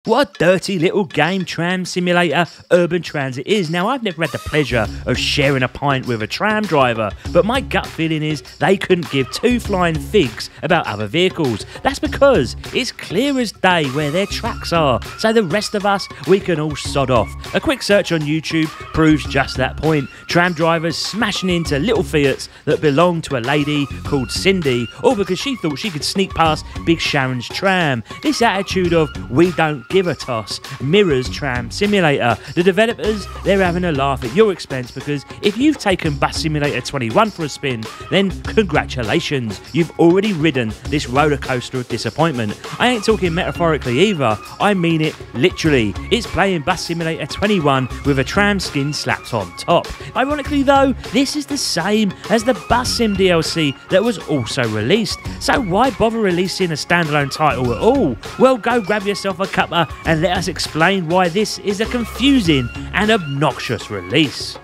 What a dirty little game Tram Simulator Urban Transit is. Now, I've never had the pleasure of sharing a pint with a tram driver, but my gut feeling is they couldn't give two flying figs about other vehicles. That's because it's clear as day where their tracks are, so the rest of us, we can all sod off. A quick search on YouTube proves just that point. Tram drivers smashing into little Fiats that belong to a lady called Cindy, all because she thought she could sneak past Big Sharon's tram. This attitude of, we don't give a toss, mirrors Tram Simulator. The developers, they're having a laugh at your expense because if you've taken Bus Simulator 21 for a spin, then congratulations, you've already ridden this roller coaster of disappointment. I ain't talking metaphorically either, I mean it literally. It's playing Bus Simulator 21 with a tram skin slapped on top. Ironically though, this is the same as the Bus Sim DLC that was also released, so why bother releasing a standalone title at all? Well, go grab yourself a cuppa and let us explain why this is a confusing and obnoxious release.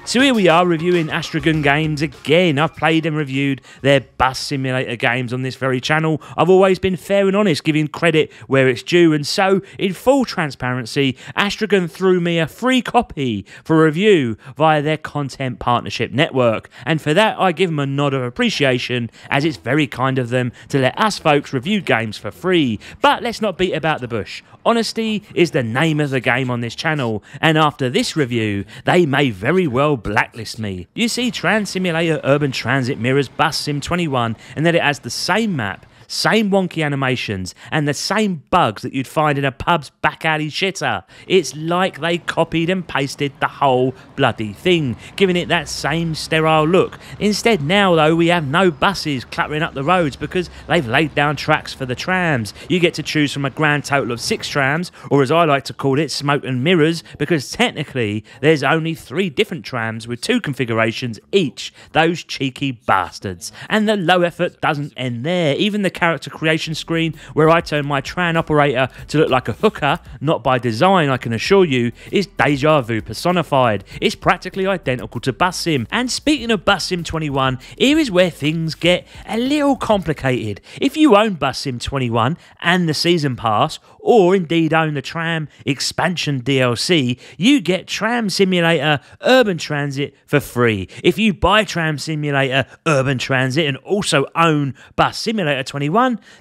So here we are reviewing Astragon Games again. I've played and reviewed their Bus Simulator games on this very channel. I've always been fair and honest, giving credit where it's due, and so, in full transparency, Astragon threw me a free copy for review via their content partnership network, and for that I give them a nod of appreciation, as it's very kind of them to let us folks review games for free. But let's not beat about the bush. Honesty is the name of the game on this channel, and after this review, they may very well blacklist me. You see, Tram Simulator Urban Transit mirrors Bus Sim 21 in that it has the same map, same wonky animations, and the same bugs that you'd find in a pub's back alley shitter. It's like they copied and pasted the whole bloody thing, giving it that same sterile look. Instead now though, we have no buses clattering up the roads because they've laid down tracks for the trams. You get to choose from a grand total of 6 trams, or as I like to call it, smoke and mirrors, because technically there's only 3 different trams with 2 configurations each. Those cheeky bastards. And the low effort doesn't end there. Even the character creation screen, where I turn my tram operator to look like a hooker, not by design I can assure you, is deja vu personified. It's practically identical to Bus Sim. And speaking of Bus Sim 21, here is where things get a little complicated. If you own Bus Sim 21 and the season pass, or indeed own the Tram expansion DLC, you get Tram Simulator Urban Transit for free. If you buy Tram Simulator Urban Transit and also own Bus Simulator 21,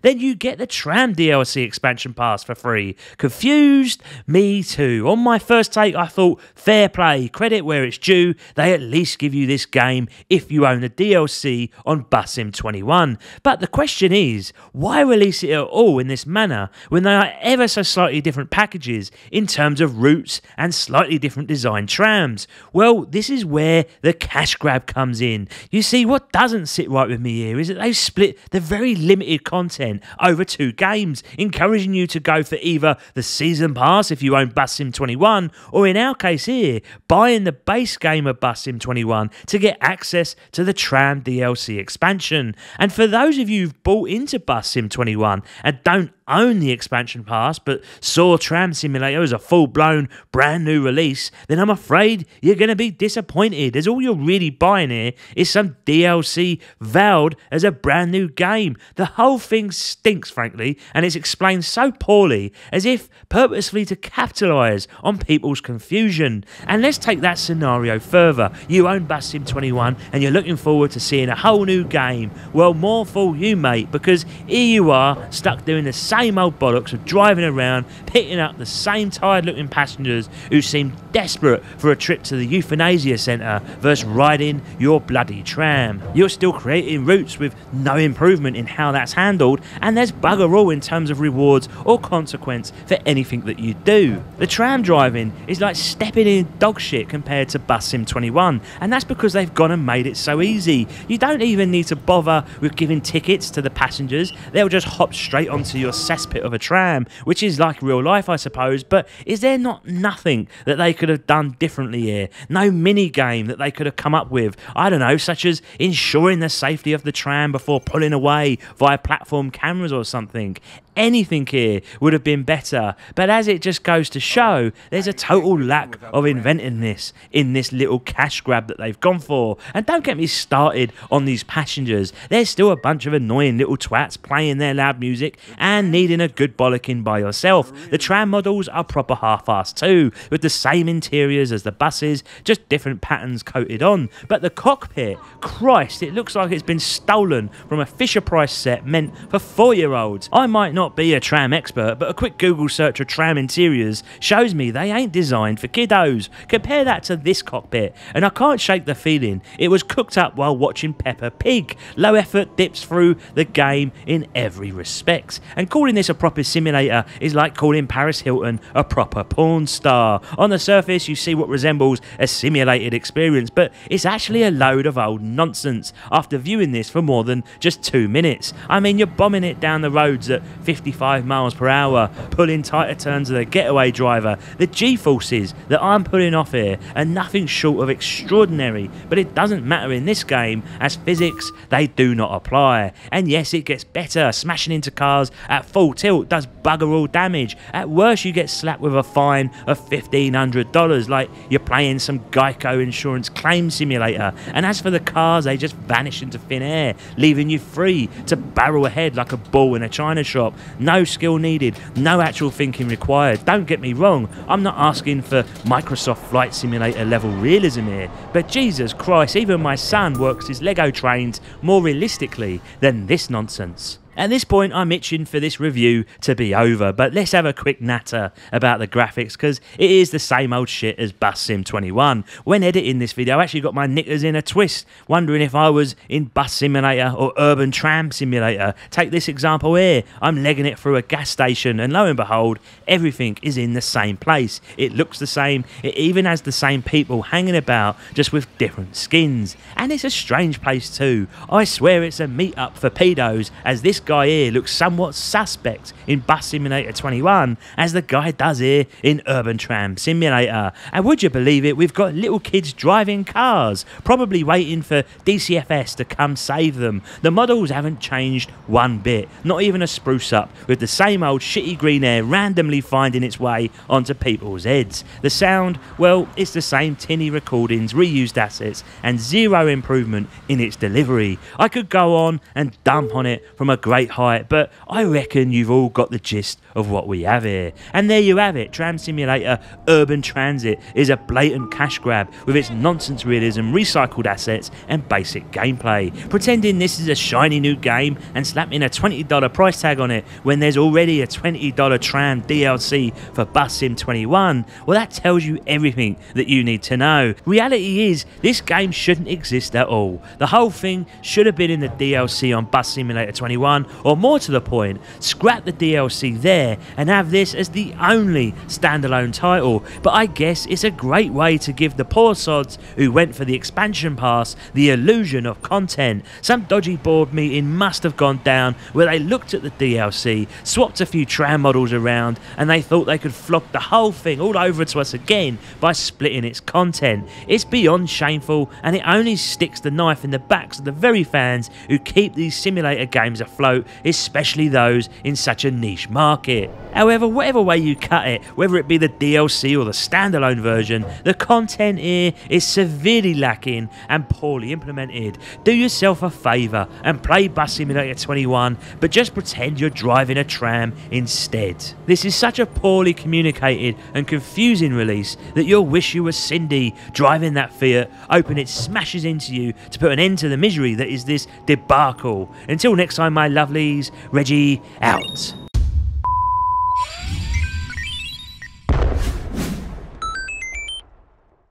then you get the Tram DLC expansion pass for free. Confused? Me too. On my first take, I thought, fair play, credit where it's due, they at least give you this game if you own the DLC on Bus Sim 21. But the question is, why release it at all in this manner when they are ever so slightly different packages in terms of routes and slightly different design trams? Well, this is where the cash grab comes in. You see, what doesn't sit right with me here is that they've split the very limited content over 2 games, encouraging you to go for either the season pass if you own Bus Sim 21, or in our case here, buying the base game of Bus Sim 21 to get access to the Tram DLC expansion. And for those of you who've bought into Bus Sim 21 and don't own the expansion pass but saw Tram Simulator as a full-blown brand new release, then I'm afraid you're going to be disappointed, as all you're really buying here is some DLC vowed as a brand new game. The whole thing stinks, frankly, and it's explained so poorly, as if purposefully to capitalise on people's confusion. And let's take that scenario further. You own Bus Sim 21 and you're looking forward to seeing a whole new game. Well, more fool you, mate, because here you are, stuck doing the same old bollocks of driving around, picking up the same tired looking passengers who seem desperate for a trip to the euthanasia centre versus riding your bloody tram. You're still creating routes with no improvement in how that's handled, and there's bugger all in terms of rewards or consequence for anything that you do. The tram driving is like stepping in dog shit compared to Bus Sim 21, and that's because they've gone and made it so easy. You don't even need to bother with giving tickets to the passengers, they'll just hop straight onto your cesspit of a tram, which is like real life I suppose. But is there not nothing that they could have done differently here? No mini game that they could have come up with, I don't know, such as ensuring the safety of the tram before pulling away via platform cameras or something? anything here would have been better, but as it just goes to show, there's a total lack of inventiveness in this little cash grab that they've gone for. And don't get me started on these passengers. There's still a bunch of annoying little twats playing their loud music and needing a good bollocking by yourself. The tram models are proper half-assed too, with the same interiors as the buses, just different patterns coated on. But the cockpit, Christ, it looks like it's been stolen from a Fisher-Price set meant for 4-year-olds. I might not be a tram expert, but a quick Google search of tram interiors shows me they ain't designed for kiddos. Compare that to this cockpit, and I can't shake the feeling it was cooked up while watching Peppa Pig. Low effort dips through the game in every respect, and calling this a proper simulator is like calling Paris Hilton a proper porn star. On the surface you see what resembles a simulated experience, but it's actually a load of old nonsense after viewing this for more than just 2 minutes. I mean, you're bombing it down the roads at 55 miles per hour, pulling tighter turns than a getaway driver. The G-forces that I'm pulling off here are nothing short of extraordinary, but it doesn't matter in this game, as physics, they do not apply. And yes, it gets better. Smashing into cars at full tilt does bugger all damage. At worst, you get slapped with a fine of $1,500, like you're playing some Geico insurance claim simulator. And as for the cars, they just vanish into thin air, leaving you free to barrel ahead like a bull in a china shop. No skill needed, no actual thinking required. Don't get me wrong, I'm not asking for Microsoft Flight Simulator level realism here, but Jesus Christ, even my son works his Lego trains more realistically than this nonsense. At this point, I'm itching for this review to be over, but let's have a quick natter about the graphics, because it is the same old shit as Bus Sim 21. When editing this video, I actually got my knickers in a twist, wondering if I was in Bus Simulator or Urban Tram Simulator. Take this example here. I'm legging it through a gas station, and lo and behold, everything is in the same place. It looks the same. It even has the same people hanging about, just with different skins. And it's a strange place too. I swear it's a meet-up for pedos, as this guy here looks somewhat suspect in Bus Simulator 21 as the guy does here in Urban Tram Simulator. And would you believe it, we've got little kids driving cars, probably waiting for DCFS to come save them. The models haven't changed one bit, not even a spruce up, with the same old shitty green air randomly finding its way onto people's heads. The sound, well, it's the same tinny recordings, reused assets, and zero improvement in its delivery. I could go on and dump on it from a great height, but I reckon you've all got the gist of what we have here. And there you have it. Tram Simulator Urban Transit is a blatant cash grab with its nonsense realism, recycled assets and basic gameplay. Pretending this is a shiny new game and slapping a $20 price tag on it when there's already a $20 tram DLC for Bus Sim 21, well, that tells you everything that you need to know. Reality is, this game shouldn't exist at all. The whole thing should have been in the DLC on Bus Simulator 21, or more to the point, scrap the DLC there and have this as the only standalone title. But I guess it's a great way to give the poor sods who went for the expansion pass the illusion of content. Some dodgy board meeting must have gone down where they looked at the DLC, swapped a few tram models around, and they thought they could flog the whole thing all over to us again by splitting its content. It's beyond shameful, and it only sticks the knife in the backs of the very fans who keep these simulator games afloat, especially those in such a niche market. However, whatever way you cut it, whether it be the DLC or the standalone version, the content here is severely lacking and poorly implemented. Do yourself a favour and play Bus Simulator 21, but just pretend you're driving a tram instead. This is such a poorly communicated and confusing release that you'll wish you were Cindy driving that Fiat, hoping it smashes into you to put an end to the misery that is this debacle. Until next time, my lovelies, Reggie out.